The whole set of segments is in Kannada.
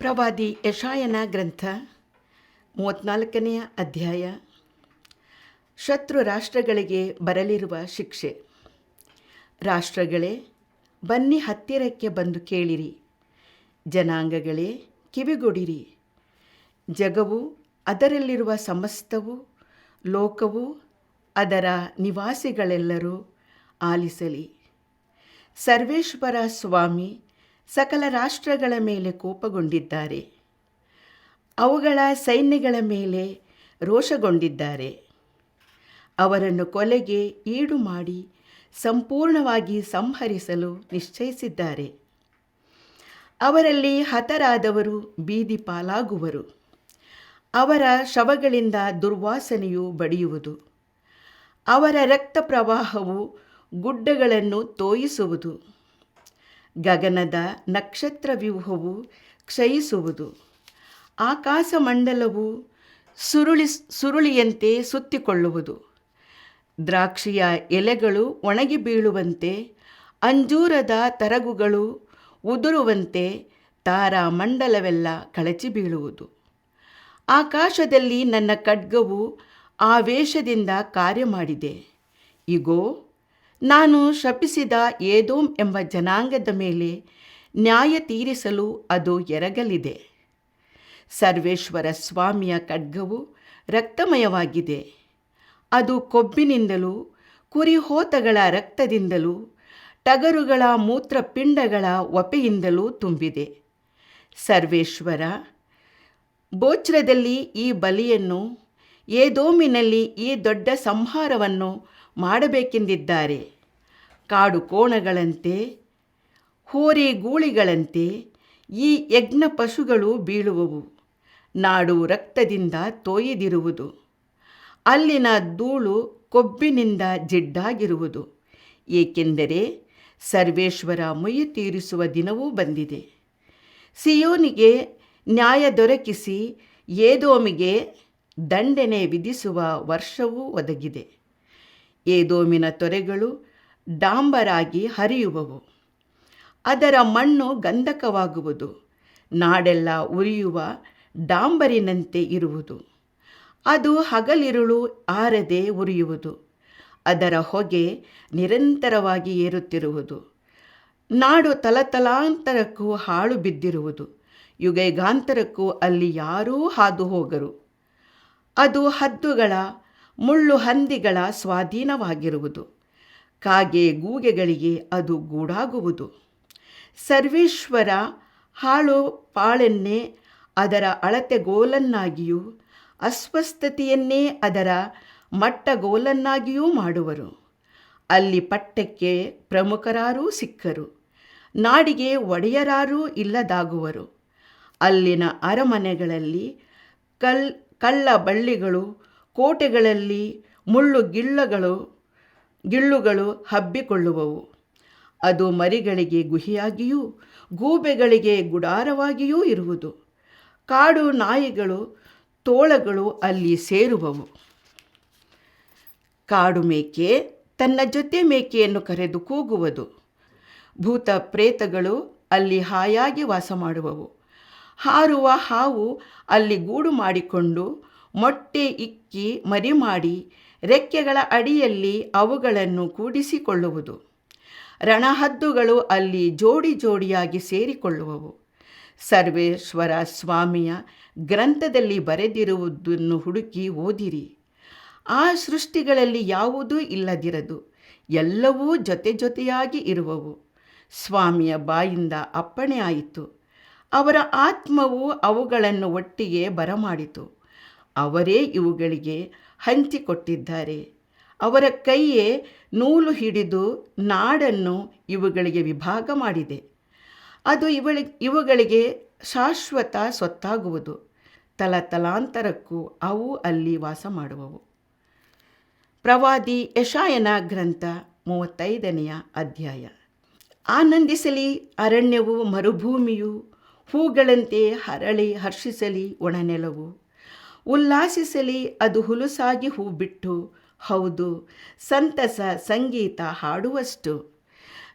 ಪ್ರವಾದಿ ಯೆಶಾಯನ ಗ್ರಂಥ 34ನೇ ಅಧ್ಯಾಯ. ಶತ್ರು ರಾಷ್ಟ್ರಗಳಿಗೆ ಬರಲಿರುವ ಶಿಕ್ಷೆ. ರಾಷ್ಟ್ರಗಳೇ, ಬನ್ನಿ ಹತ್ತಿರಕ್ಕೆ ಬಂದು ಕೇಳಿರಿ. ಜನಾಂಗಗಳೇ, ಕಿವಿಗೊಡಿರಿ. ಜಗವು, ಅದರಲ್ಲಿರುವ ಸಮಸ್ತವು, ಲೋಕವು, ಅದರ ನಿವಾಸಿಗಳೆಲ್ಲರೂ ಆಲಿಸಲಿ. ಸರ್ವೇಶ್ವರ ಸ್ವಾಮಿ ಸಕಲ ರಾಷ್ಟ್ರಗಳ ಮೇಲೆ ಕೋಪಗೊಂಡಿದ್ದಾರೆ. ಅವುಗಳ ಸೈನ್ಯಗಳ ಮೇಲೆ ರೋಷಗೊಂಡಿದ್ದಾರೆ. ಅವರನ್ನು ಕೊಲೆಗೆ ಈಡು ಮಾಡಿ ಸಂಪೂರ್ಣವಾಗಿ ಸಂಹರಿಸಲು ನಿಶ್ಚಯಿಸಿದ್ದಾರೆ. ಅವರಲ್ಲಿ ಹತರಾದವರು ಬೀದಿ ಪಾಲಾಗುವರು. ಅವರ ಶವಗಳಿಂದ ದುರ್ವಾಸನೆಯು ಬಡಿಯುವುದು. ಅವರ ರಕ್ತ ಪ್ರವಾಹವು ಗುಡ್ಡಗಳನ್ನು ತೋಯಿಸುವುದು. ಗಗನದ ನಕ್ಷತ್ರ ವ್ಯೂಹವು ಕ್ಷಯಿಸುವುದು. ಆಕಾಶಮಂಡಲವು ಸುರುಳಿಯಂತೆ ಸುತ್ತಿಕೊಳ್ಳುವುದು. ದ್ರಾಕ್ಷಿಯ ಎಲೆಗಳು ಒಣಗಿ ಬೀಳುವಂತೆ, ಅಂಜೂರದ ತರಗುಗಳು ಉದುರುವಂತೆ ತಾರಾಮಂಡಲವೆಲ್ಲ ಕಳಚಿ ಬೀಳುವುದು. ಆಕಾಶದಲ್ಲಿ ನನ್ನ ಖಡ್ಗವು ಆವೇಶದಿಂದ ಕಾರ್ಯ ಮಾಡಿದೆ. ಇಗೋ, ನಾನು ಶಪಿಸಿದ ಏದೋಮ್ ಎಂಬ ಜನಾಂಗದ ಮೇಲೆ ನ್ಯಾಯ ತೀರಿಸಲು ಅದು ಎರಗಲಿದೆ. ಸರ್ವೇಶ್ವರ ಸ್ವಾಮಿಯ ಖಡ್ಗವು ರಕ್ತಮಯವಾಗಿದೆ. ಅದು ಕೊಬ್ಬಿನಿಂದಲೂ ಕುರಿಹೋತಗಳ ರಕ್ತದಿಂದಲೂ ಟಗರುಗಳ ಮೂತ್ರಪಿಂಡಗಳ ವಪೆಯಿಂದಲೂ ತುಂಬಿದೆ. ಸರ್ವೇಶ್ವರ ಬೋಚ್ರದಲ್ಲಿ ಈ ಬಲಿಯನ್ನು, ಏದೋಮಿನಲ್ಲಿ ಈ ದೊಡ್ಡ ಸಂಹಾರವನ್ನು ಮಾಡಬೇಕೆಂದಿದ್ದಾರೆ. ಕಾಡು ಕೋಣಗಳಂತೆ, ಹೋರಿಗೂಳಿಗಳಂತೆ ಈ ಯಜ್ಞ ಪಶುಗಳು ಬೀಳುವವು. ನಾಡು ರಕ್ತದಿಂದ ತೋಯಿದಿರುವುದು. ಅಲ್ಲಿನ ಧೂಳು ಕೊಬ್ಬಿನಿಂದ ಜಿಡ್ಡಾಗಿರುವುದು. ಏಕೆಂದರೆ ಸರ್ವೇಶ್ವರ ಮುಯ್ಯಿ ತೀರಿಸುವ ದಿನವೂ ಬಂದಿದೆ. ಸಿಯೋನಿಗೆ ನ್ಯಾಯ ದೊರಕಿಸಿ ಏದೋಮಿಗೆ ದಂಡನೆ ವಿಧಿಸುವ ವರ್ಷವೂ ಒದಗಿದೆ. ಏದೋಮಿನ ತೊರೆಗಳು ಡಾಂಬರಾಗಿ ಹರಿಯುವವು. ಅದರ ಮಣ್ಣು ಗಂಧಕವಾಗುವುದು. ನಾಡೆಲ್ಲ ಉರಿಯುವ ಡಾಂಬರಿನಂತೆ ಇರುವುದು. ಅದು ಹಗಲಿರುಳು ಆರದೆ ಉರಿಯುವುದು. ಅದರ ಹೊಗೆ ನಿರಂತರವಾಗಿ ಏರುತ್ತಿರುವುದು. ನಾಡು ತಲತಲಾಂತರಕ್ಕೂ ಹಾಳು ಬಿದ್ದಿರುವುದು. ಯುಗಯುಗಾಂತರಕ್ಕೂ ಅಲ್ಲಿ ಯಾರೂ ಹಾದು ಹೋಗರು. ಅದು ಹದ್ದುಗಳ, ಮುಳ್ಳು ಹಂದಿಗಳ ಸ್ವಾಧೀನವಾಗಿರುವುದು. ಕಾಗೆ ಗೂಗೆಗಳಿಗೆ ಅದು ಗೂಡಾಗುವುದು. ಸರ್ವೇಶ್ವರ ಹಾಳು ಪಾಳನ್ನೇ ಅದರ ಅಳತೆಗೋಲನ್ನಾಗಿಯೂ ಅಸ್ವಸ್ಥತೆಯನ್ನೇ ಅದರ ಮಟ್ಟಗೋಲನ್ನಾಗಿಯೂ ಮಾಡುವರು. ಅಲ್ಲಿ ಪಟ್ಟಕ್ಕೆ ಪ್ರಮುಖರಾರೂ ಸಿಕ್ಕರು. ನಾಡಿಗೆ ಒಡೆಯರಾರೂ ಇಲ್ಲದಾಗುವರು. ಅಲ್ಲಿನ ಅರಮನೆಗಳಲ್ಲಿ ಕಳ್ಳ ಬಳ್ಳಿಗಳು, ಕೋಟೆಗಳಲ್ಲಿ ಮುಳ್ಳು ಗಿಳ್ಳುಗಳು ಹಬ್ಬಿಕೊಳ್ಳುವವು. ಅದು ಮರಿಗಳಿಗೆ ಗುಹಿಯಾಗಿಯೂ ಗೂಬೆಗಳಿಗೆ ಗುಡಾರವಾಗಿಯೂ ಇರುವುದು. ಕಾಡು ನಾಯಿಗಳು, ತೋಳಗಳು ಅಲ್ಲಿ ಸೇರುವವು. ಕಾಡು ಮೇಕೆ ತನ್ನ ಜೊತೆ ಮೇಕೆಯನ್ನು ಕರೆದು ಕೂಗುವುದು. ಭೂತ ಪ್ರೇತಗಳು ಅಲ್ಲಿ ಹಾಯಾಗಿ ವಾಸ ಮಾಡುವವು. ಹಾರುವ ಹಾವು ಅಲ್ಲಿ ಗೂಡು ಮಾಡಿಕೊಂಡು ಮೊಟ್ಟೆ ಇಕ್ಕಿ ಮರಿ ಮಾಡಿ ರೆಕ್ಕೆಗಳ ಅಡಿಯಲ್ಲಿ ಅವುಗಳನ್ನು ಕೂಡಿಸಿಕೊಳ್ಳುವುದು. ರಣಹದ್ದುಗಳು ಅಲ್ಲಿ ಜೋಡಿ ಜೋಡಿಯಾಗಿ ಸೇರಿಕೊಳ್ಳುವವು. ಸರ್ವೇಶ್ವರ ಸ್ವಾಮಿಯ ಗ್ರಂಥದಲ್ಲಿ ಬರೆದಿರುವುದನ್ನು ಹುಡುಕಿ ಓದಿರಿ. ಆ ಸೃಷ್ಟಿಗಳಲ್ಲಿ ಯಾವುದೂ ಇಲ್ಲದಿರದು. ಎಲ್ಲವೂ ಜೊತೆಯಾಗಿ ಇರುವವು. ಸ್ವಾಮಿಯ ಬಾಯಿಂದ ಅಪ್ಪಣೆ ಆಯಿತು. ಅವರ ಆತ್ಮವು ಅವುಗಳನ್ನು ಒಟ್ಟಿಗೆ ಬರಮಾಡಿತು. ಅವರೇ ಇವುಗಳಿಗೆ ಹಂಚಿಕೊಟ್ಟಿದ್ದಾರೆ. ಅವರ ಕೈಯೇ ನೂಲು ಹಿಡಿದು ನಾಡನ್ನು ಇವುಗಳಿಗೆ ವಿಭಾಗ ಮಾಡಿದೆ. ಅದು ಇವುಗಳಿಗೆ ಶಾಶ್ವತ ಸ್ವತ್ತಾಗುವುದು. ತಲತಲಾಂತರಕ್ಕೂ ಅವು ಅಲ್ಲಿ ವಾಸ ಮಾಡುವವು. ಪ್ರವಾದಿ ಯೆಶಾಯನ ಗ್ರಂಥ 35ನೇ ಅಧ್ಯಾಯ. ಆನಂದಿಸಲಿ ಅರಣ್ಯವು, ಮರುಭೂಮಿಯು, ಹೂಗಳಂತೆ ಹರಳಿ ಹರ್ಷಿಸಲಿ ಒಣನೆಲವು. ಉಲ್ಲಾಸಿಸಲಿ ಅದು ಹುಲುಸಾಗಿ ಹೂ ಬಿಟ್ಟು, ಹೌದು, ಸಂತಸ ಸಂಗೀತ ಹಾಡುವಷ್ಟು.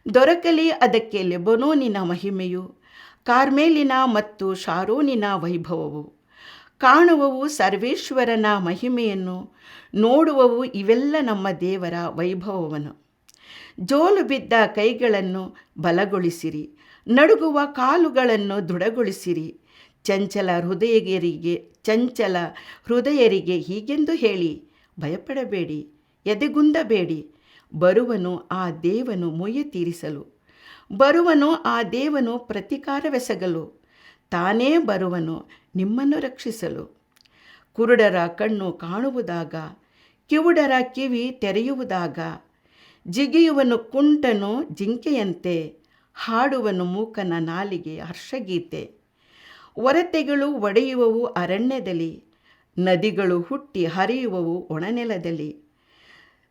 ದೊರಕಲಿ ಅದಕ್ಕೆ ಲೆಬನೋನಿನ ಮಹಿಮೆಯು, ಕಾರ್ಮೇಲಿನ ಮತ್ತು ಶಾರೋನಿನ ವೈಭವವು, ಕಾಣುವವು ಸರ್ವೇಶ್ವರನ ಮಹಿಮೆಯನ್ನು, ನೋಡುವವು ಇವೆಲ್ಲ ನಮ್ಮ ದೇವರ ವೈಭವವನ್ನು. ಜೋಲು ಬಿದ್ದ ಕೈಗಳನ್ನು ಬಲಗೊಳಿಸಿರಿ, ನಡುಗುವ ಕಾಲುಗಳನ್ನು ದೃಢಗೊಳಿಸಿರಿ. ಚಂಚಲ ಹೃದಯರಿಗೆ ಹೀಗೆಂದು ಹೇಳಿ, ಭಯಪಡಬೇಡಿ, ಎದೆಗುಂದಬೇಡಿ. ಬರುವನು ಆ ದೇವನು ಮೊಯ್ಯ ತೀರಿಸಲು, ಬರುವನು ಆ ದೇವನು ಪ್ರತೀಕಾರವೆಸಗಲು. ತಾನೇ ಬರುವನು ನಿಮ್ಮನ್ನು ರಕ್ಷಿಸಲು. ಕುರುಡರ ಕಣ್ಣು ಕಾಣುವುದಾಗ, ಕಿವುಡರ ಕಿವಿ ತೆರೆಯುವುದಾಗ, ಜಿಗಿಯುವನು ಕುಂಟನು ಜಿಂಕೆಯಂತೆ, ಹಾಡುವನು ಮೂಕನ ನಾಲಿಗೆ ಹರ್ಷಗೀತೆ. ಒರತೆಗಳು ಒಡೆಯುವವು ಅರಣ್ಯದಲ್ಲಿ, ನದಿಗಳು ಹುಟ್ಟಿ ಹರಿಯುವವು ಒಣನೆಲದಲ್ಲಿ.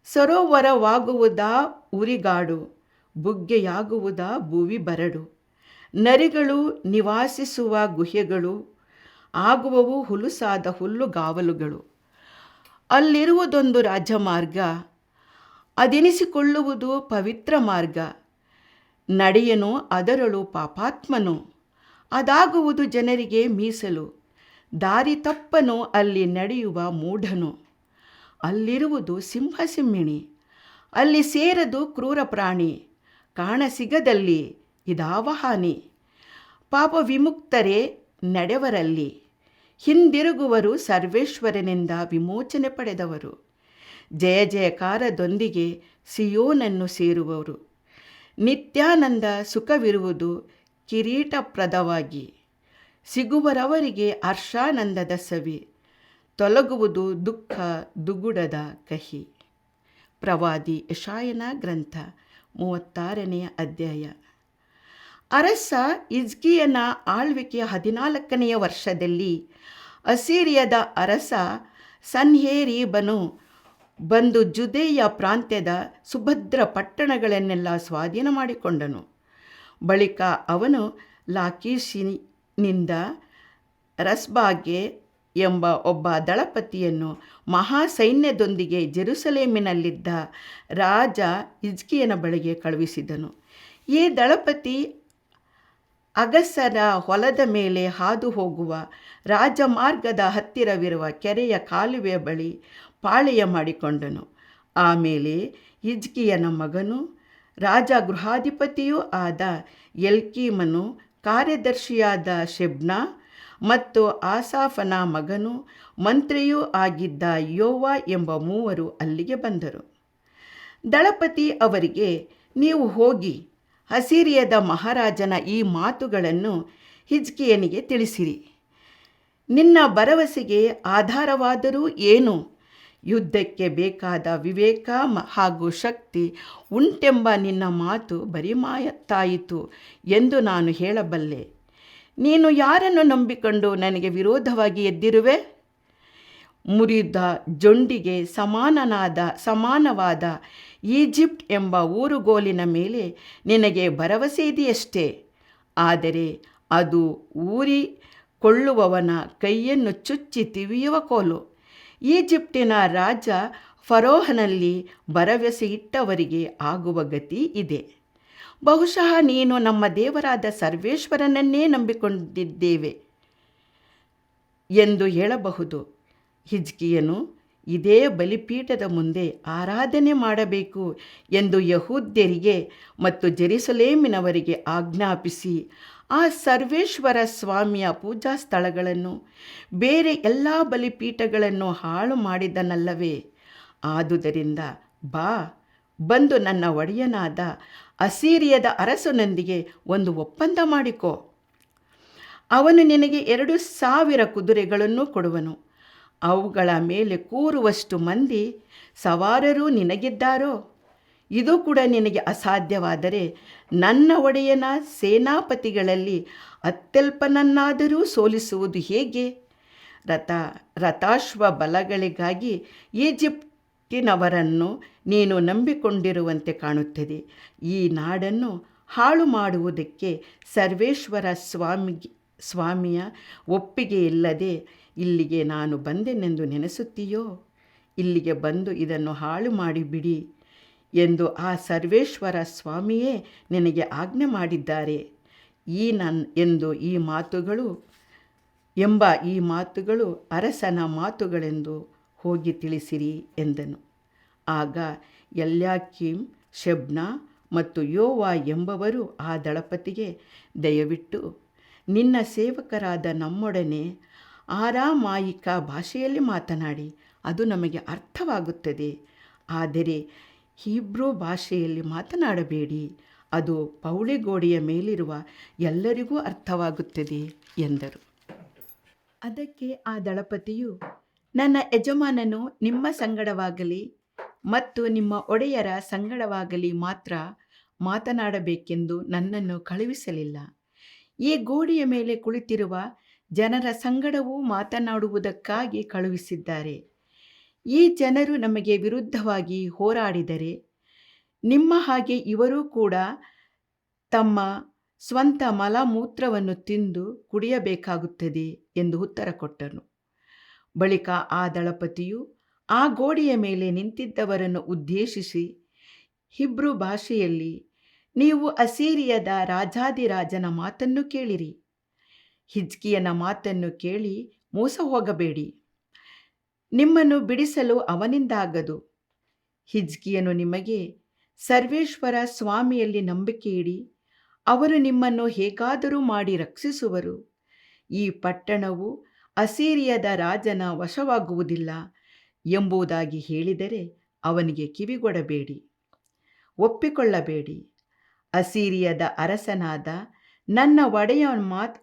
ಸರೋವರವಾಗುವುದಾ ಉರಿಗಾಡು, ಬುಗ್ಗೆಯಾಗುವುದಾ ಭುವಿ ಬರಡು. ನರಿಗಳು ನಿವಾಸಿಸುವ ಗುಹೆಗಳು ಆಗುವವು ಹುಲುಸಾದ ಹುಲ್ಲುಗಾವಲುಗಳು. ಅಲ್ಲಿರುವುದೊಂದು ರಾಜಮಾರ್ಗ, ಅದೆನಿಸಿಕೊಳ್ಳುವುದು ಪವಿತ್ರ ಮಾರ್ಗ. ನಡೆಯನು ಅದರಳು ಪಾಪಾತ್ಮನು, ಅದಾಗುವುದು ಜನರಿಗೆ ಮೀಸಲು. ದಾರಿ ತಪ್ಪನು ಅಲ್ಲಿ ನಡೆಯುವ ಮೂಢನು. ಅಲ್ಲಿರುವುದು ಸಿಂಹಸಿಂಹಿಣಿ, ಅಲ್ಲಿ ಸೇರದು ಕ್ರೂರ ಪ್ರಾಣಿ. ಕಾಣಸಿಗದಲ್ಲಿ ಇದಾವ ಹಾನಿ. ಪಾಪ ವಿಮುಕ್ತರೇ ನಡೆವರಲ್ಲಿ, ಹಿಂದಿರುಗುವರು ಸರ್ವೇಶ್ವರನಿಂದ ವಿಮೋಚನೆ ಪಡೆದವರು. ಜಯ ಜಯಕಾರದೊಂದಿಗೆ ಸಿಯೋನನ್ನು ಸೇರುವವರು. ನಿತ್ಯಾನಂದ ಸುಖವಿರುವುದು ಕಿರೀಟಪ್ರದವಾಗಿ, ಸಿಗುವರವರಿಗೆ ಹರ್ಷಾನಂದದ ಸವಿ. ತೊಲಗುವುದು ದುಃಖ ದುಗುಡದ ಕಹಿ. ಪ್ರವಾದಿ ಯೆಶಾಯನ ಗ್ರಂಥ 36ನೇ ಅಧ್ಯಾಯ. ಅರಸ ಹಿಜ್ಕೀಯನ ಆಳ್ವಿಕೆಯ 14ನೆಯ ವರ್ಷದಲ್ಲಿ ಅಸಿರಿಯದ ಅರಸ ಸನ್ಹೇರೀಬನು ಬಂದು ಜುದೇಯ ಪ್ರಾಂತ್ಯದ ಸುಭದ್ರ ಪಟ್ಟಣಗಳನ್ನೆಲ್ಲ ಸ್ವಾಧೀನ ಮಾಡಿಕೊಂಡನು. ಬಳಿಕ ಅವನು ಲಾಕೀಷಿನಿಂದ ರಸ್ಬಾಗೆ ಎಂಬ ಒಬ್ಬ ದಳಪತಿಯನ್ನು ಮಹಾಸೈನ್ಯದೊಂದಿಗೆ ಜೆರುಸಲೇಮಿನಲ್ಲಿದ್ದ ರಾಜ ಹಿಜ್ಕೀಯನ ಬಳಿಗೆ ಕಳುಹಿಸಿದನು. ಈ ದಳಪತಿ ಅಗಸರ ಹೊಲದ ಮೇಲೆ ಹಾದು ಹೋಗುವ ರಾಜಮಾರ್ಗದ ಹತ್ತಿರವಿರುವ ಕೆರೆಯ ಕಾಲುವೆಯ ಬಳಿ ಪಾಳೆಯ ಮಾಡಿಕೊಂಡನು. ಆಮೇಲೆ ಹಿಜ್ಕೀಯನ ಮಗನೂ ರಾಜಗೃಹಾಧಿಪತಿಯೂ ಆದ ಎಲ್ಕೀಮನು, ಕಾರ್ಯದರ್ಶಿಯಾದ ಶೆಬ್ನ ಮತ್ತು ಆಸಾಫನ ಮಗನೂ ಮಂತ್ರಿಯೂ ಆಗಿದ್ದ ಯೋವ ಎಂಬ ಮೂವರು ಅಲ್ಲಿಗೆ ಬಂದರು. ದಳಪತಿ ಅವರಿಗೆ, ನೀವು ಹೋಗಿ ಅಸಿರಿಯದ ಮಹಾರಾಜನ ಈ ಮಾತುಗಳನ್ನು ಹಿಜ್ಕೀಯನಿಗೆ ತಿಳಿಸಿರಿ. ನಿನ್ನ ಭರವಸೆಗೆ ಆಧಾರವಾದರೂ ಏನು? ಯುದ್ಧಕ್ಕೆ ಬೇಕಾದ ವಿವೇಕ ಹಾಗೂ ಶಕ್ತಿ ಉಂಟೆಂಬ ನಿನ್ನ ಮಾತು ಬರಿಮಾತಾಯಿತು ಎಂದು ನಾನು ಹೇಳಬಲ್ಲೆ. ನೀನು ಯಾರನ್ನು ನಂಬಿಕೊಂಡು ನನಗೆ ವಿರೋಧವಾಗಿ ಎದ್ದಿರುವೆ? ಮುರಿದ ಜೊಂಡಿಗೆ ಸಮಾನವಾದ ಈಜಿಪ್ಟ್ ಎಂಬ ಊರುಗೋಲಿನ ಮೇಲೆ ನಿನಗೆ ಭರವಸೆ ಇದೆಯಷ್ಟೇ. ಆದರೆ ಅದು ಊರಿಕೊಳ್ಳುವವನ ಕೈಯನ್ನು ಚುಚ್ಚಿ ತಿವಿಯುವ ಕೋಲು. ಈಜಿಪ್ಟಿನ ರಾಜ ಫರೋಹನಲ್ಲಿ ಭರವಸೆ ಇಟ್ಟವರಿಗೆ ಆಗುವ ಗತಿ ಇದೆ. ಬಹುಶಃ ನೀನು ನಮ್ಮ ದೇವರಾದ ಸರ್ವೇಶ್ವರನನ್ನೇ ನಂಬಿಕೊಂಡಿದ್ದೇವೆ ಎಂದು ಹೇಳಬಹುದು. ಹಿಜ್ಕೀಯನು ಇದೇ ಬಲಿಪೀಠದ ಮುಂದೆ ಆರಾಧನೆ ಮಾಡಬೇಕು ಎಂದು ಯಹೂದ್ಯರಿಗೆ ಮತ್ತು ಜೆರುಸಲೇಮಿನವರಿಗೆ ಆಜ್ಞಾಪಿಸಿ, ಆ ಸರ್ವೇಶ್ವರ ಸ್ವಾಮಿಯ ಪೂಜಾ ಸ್ಥಳಗಳನ್ನು, ಬೇರೆ ಎಲ್ಲ ಬಲಿಪೀಠಗಳನ್ನು ಹಾಳು ಮಾಡಿದನಲ್ಲವೇ? ಆದುದರಿಂದ ಬಂದು ನನ್ನ ಒಡೆಯನಾದ ಅಸಿರಿಯದ ಅರಸನೊಂದಿಗೆ ಒಂದು ಒಪ್ಪಂದ ಮಾಡಿಕೊ. ಅವನು ನಿನಗೆ 2,000 ಕುದುರೆಗಳನ್ನು ಕೊಡುವನು. ಅವುಗಳ ಮೇಲೆ ಕೂರುವಷ್ಟು ಮಂದಿ ಸವಾರರೂ ನಿನಗಿದ್ದಾರೋ? ಇದು ಕೂಡ ನಿನಗೆ ಅಸಾಧ್ಯವಾದರೆ ನನ್ನ ಒಡೆಯನ ಸೇನಾಪತಿಗಳಲ್ಲಿ ಅತ್ಯಲ್ಪನನ್ನಾದರೂ ಸೋಲಿಸುವುದು ಹೇಗೆ? ರಥಾಶ್ವ ಬಲಗಳಿಗಾಗಿ ಈಜಿಪ್ಟಿನವರನ್ನು ನೀನು ನಂಬಿಕೊಂಡಿರುವಂತೆ ಕಾಣುತ್ತದೆ. ಈ ನಾಡನ್ನು ಹಾಳು ಮಾಡುವುದಕ್ಕೆ ಸರ್ವೇಶ್ವರ ಸ್ವಾಮಿಯ ಒಪ್ಪಿಗೆ ಇಲ್ಲದೆ ಇಲ್ಲಿಗೆ ನಾನು ಬಂದೆನೆಂದು ನೆನೆಸುತ್ತೀಯೋ? ಇಲ್ಲಿಗೆ ಬಂದು ಇದನ್ನು ಹಾಳು ಮಾಡಿಬಿಡಿ ಎಂದು ಆ ಸರ್ವೇಶ್ವರ ಸ್ವಾಮಿಯೇ ನಿನಗೆ ಆಜ್ಞೆ ಮಾಡಿದ್ದಾರೆ ಎಂದು ಈ ಮಾತುಗಳು ಅರಸನ ಮಾತುಗಳೆಂದು ಹೋಗಿ ತಿಳಿಸಿರಿ ಎಂದನು. ಆಗ ಎಲ್ಯಾಕೀಮ್, ಶೆಬ್ನ ಮತ್ತು ಯೋವ ಎಂಬವರು ಆ ದಳಪತಿಗೆ, ದಯವಿಟ್ಟು ನಿನ್ನ ಸೇವಕರಾದ ನಮ್ಮೊಡನೆ ಆರಾಮಾಯಿಕ ಭಾಷೆಯಲ್ಲಿ ಮಾತನಾಡಿ, ಅದು ನಮಗೆ ಅರ್ಥವಾಗುತ್ತದೆ. ಆದರೆ ಹೀಬ್ರೂ ಭಾಷೆಯಲ್ಲಿ ಮಾತನಾಡಬೇಡಿ, ಅದು ಪೌಳಿಗೋಡೆಯ ಮೇಲಿರುವ ಎಲ್ಲರಿಗೂ ಅರ್ಥವಾಗುತ್ತದೆ ಎಂದರು. ಅದಕ್ಕೆ ಆ ದಳಪತಿಯು, ನನ್ನ ಯಜಮಾನನು ನಿಮ್ಮ ಸಂಗಡವಾಗಲಿ ಮತ್ತು ನಿಮ್ಮ ಒಡೆಯರ ಸಂಗಡವಾಗಲಿ ಮಾತ್ರ ಮಾತನಾಡಬೇಕೆಂದು ನನ್ನನ್ನು ಕಳುಹಿಸಲಿಲ್ಲ. ಈ ಗೋಡೆಯ ಮೇಲೆ ಕುಳಿತಿರುವ ಜನರ ಸಂಗಡವೂ ಮಾತನಾಡುವುದಕ್ಕಾಗಿ ಕಳುಹಿಸಿದ್ದಾರೆ. ಈ ಜನರು ನಮಗೆ ವಿರುದ್ಧವಾಗಿ ಹೋರಾಡಿದರೆ ನಿಮ್ಮ ಹಾಗೆ ಇವರೂ ಕೂಡ ತಮ್ಮ ಸ್ವಂತ ಮಲಮೂತ್ರವನ್ನು ತಿಂದು ಕುಡಿಯಬೇಕಾಗುತ್ತದೆ ಎಂದು ಉತ್ತರ ಕೊಟ್ಟನು. ಬಳಿಕ ಆ ದಳಪತಿಯು ಆ ಗೋಡೆಯ ಮೇಲೆ ನಿಂತಿದ್ದವರನ್ನು ಉದ್ದೇಶಿಸಿ ಹಿಬ್ರೂ ಭಾಷೆಯಲ್ಲಿ, ನೀವು ಅಸೀರಿಯದ ರಾಜಾದಿರಾಜನ ಮಾತನ್ನು ಕೇಳಿರಿ. ಹಿಜ್ಕೀಯನ ಮಾತನ್ನು ಕೇಳಿ ಮೋಸ ಹೋಗಬೇಡಿ. ನಿಮ್ಮನ್ನು ಬಿಡಿಸಲು ಅವನಿಂದಾಗದು. ಹಿಜ್ಕೀಯನು ನಿಮಗೆ, ಸರ್ವೇಶ್ವರ ಸ್ವಾಮಿಯಲ್ಲಿ ನಂಬಿಕೆಯಿಡಿ, ಅವರು ನಿಮ್ಮನ್ನು ಹೇಗಾದರೂ ಮಾಡಿ ರಕ್ಷಿಸುವರು. ಈ ಪಟ್ಟಣವು ಅಸೀರಿಯದ ರಾಜನ ವಶವಾಗುವುದಿಲ್ಲ ಎಂಬುದಾಗಿ ಹೇಳಿದರೆ ಅವನಿಗೆ ಕಿವಿಗೊಡಬೇಡಿ, ಒಪ್ಪಿಕೊಳ್ಳಬೇಡಿ. ಅಸೀರಿಯದ ಅರಸನಾದ ನನ್ನ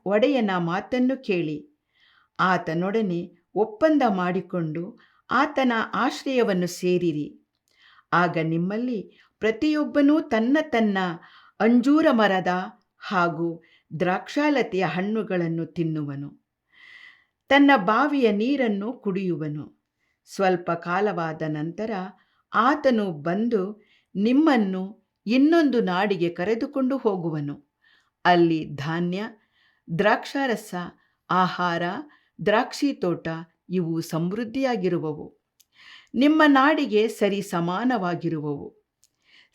ಒಡೆಯನ ಮಾತನ್ನು ಕೇಳಿ, ಆತನೊಡನೆ ಒಪ್ಪಂದ ಮಾಡಿಕೊಂಡು ಆತನ ಆಶ್ರಯವನ್ನು ಸೇರಿರಿ. ಆಗ ನಿಮ್ಮಲ್ಲಿ ಪ್ರತಿಯೊಬ್ಬನೂ ತನ್ನ ಅಂಜೂರ ಮರದ ಹಾಗೂ ದ್ರಾಕ್ಷಾಲತೆಯ ಹಣ್ಣುಗಳನ್ನು ತಿನ್ನುವನು, ತನ್ನ ಬಾವಿಯ ನೀರನ್ನು ಕುಡಿಯುವನು. ಸ್ವಲ್ಪ ಕಾಲವಾದ ನಂತರ ಆತನು ಬಂದು ನಿಮ್ಮನ್ನು ಇನ್ನೊಂದು ನಾಡಿಗೆ ಕರೆದುಕೊಂಡು ಹೋಗುವನು. ಅಲ್ಲಿ ಧಾನ್ಯ, ದ್ರಾಕ್ಷಾರಸ, ಆಹಾರ, ದ್ರಾಕ್ಷಿ ತೋಟ ಇವು ಸಮೃದ್ಧಿಯಾಗಿರುವವು, ನಿಮ್ಮ ನಾಡಿಗೆ ಸರಿ ಸಮಾನವಾಗಿರುವವು.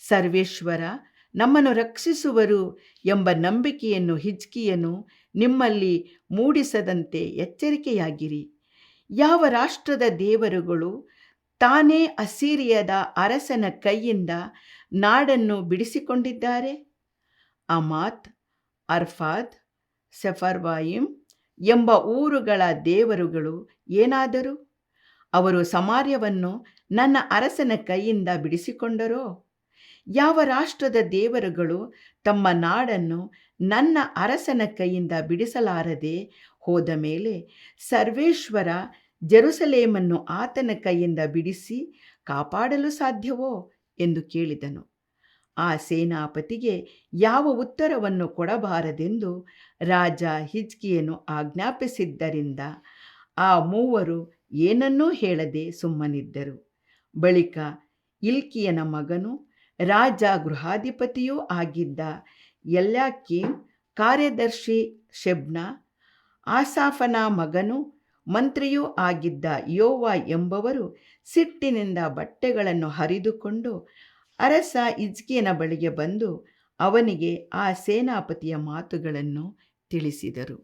ಸರ್ವೇಶ್ವರ ನಮ್ಮನ್ನು ರಕ್ಷಿಸುವರು ಎಂಬ ನಂಬಿಕೆಯನ್ನು ಹಿಜ್ಕೀಯನು ನಿಮ್ಮಲ್ಲಿ ಮೂಡಿಸದಂತೆ ಎಚ್ಚರಿಕೆಯಾಗಿರಿ. ಯಾವ ರಾಷ್ಟ್ರದ ದೇವರುಗಳು ತಾನೇ ಅಸೀರಿಯದ ಅರಸನ ಕೈಯಿಂದ ನಾಡನ್ನು ಬಿಡಿಸಿಕೊಂಡಿದ್ದಾರೆ? ಅಮಾತ್, ಅರ್ಫಾದ್, ಸೆಫರ್ವಾಯಿಮ್ ಎಂಬ ಊರುಗಳ ದೇವರುಗಳು ಏನಾದರೂ? ಅವರು ಸಮಾರ್ಯವನ್ನು ನನ್ನ ಅರಸನ ಕೈಯಿಂದ ಬಿಡಿಸಿಕೊಂಡರೋ? ಯಾವ ರಾಷ್ಟ್ರದ ದೇವರುಗಳು ತಮ್ಮ ನಾಡನ್ನು ನನ್ನ ಅರಸನ ಕೈಯಿಂದ ಬಿಡಿಸಲಾರದೆ ಹೋದ ಮೇಲೆ ಸರ್ವೇಶ್ವರ ಜೆರುಸಲೇಮನ್ನು ಆತನ ಕೈಯಿಂದ ಬಿಡಿಸಿ ಕಾಪಾಡಲು ಸಾಧ್ಯವೋ ಎಂದು ಕೇಳಿದನು. ಆ ಸೇನಾಪತಿಗೆ ಯಾವ ಉತ್ತರವನ್ನು ಕೊಡಬಾರದೆಂದು ರಾಜ ಹಿಜ್ಕೀಯನು ಆಜ್ಞಾಪಿಸಿದ್ದರಿಂದ ಆ ಮೂವರು ಏನನ್ನೂ ಹೇಳದೆ ಸುಮ್ಮನಿದ್ದರು. ಬಳಿಕ ಇಲ್ಕೀಯನ ಮಗನು ರಾಜ ಗೃಹಾಧಿಪತಿಯೂ ಆಗಿದ್ದ ಎಲ್ಯಾಕೀಮ್, ಕಾರ್ಯದರ್ಶಿ ಶೆಬ್ನ, ಆಸಾಫನ ಮಗನೂ ಮಂತ್ರಿಯೂ ಆಗಿದ್ದ ಯೋವ ಎಂಬವರು ಸಿಟ್ಟಿನಿಂದ ಬಟ್ಟೆಗಳನ್ನು ಹರಿದುಕೊಂಡು ಅರಸ ಹಿಜ್ಕೀಯನ ಬಳಿಗೆ ಬಂದು ಅವನಿಗೆ ಆ ಸೇನಾಪತಿಯ ಮಾತುಗಳನ್ನು ತಿಳಿಸಿದರು.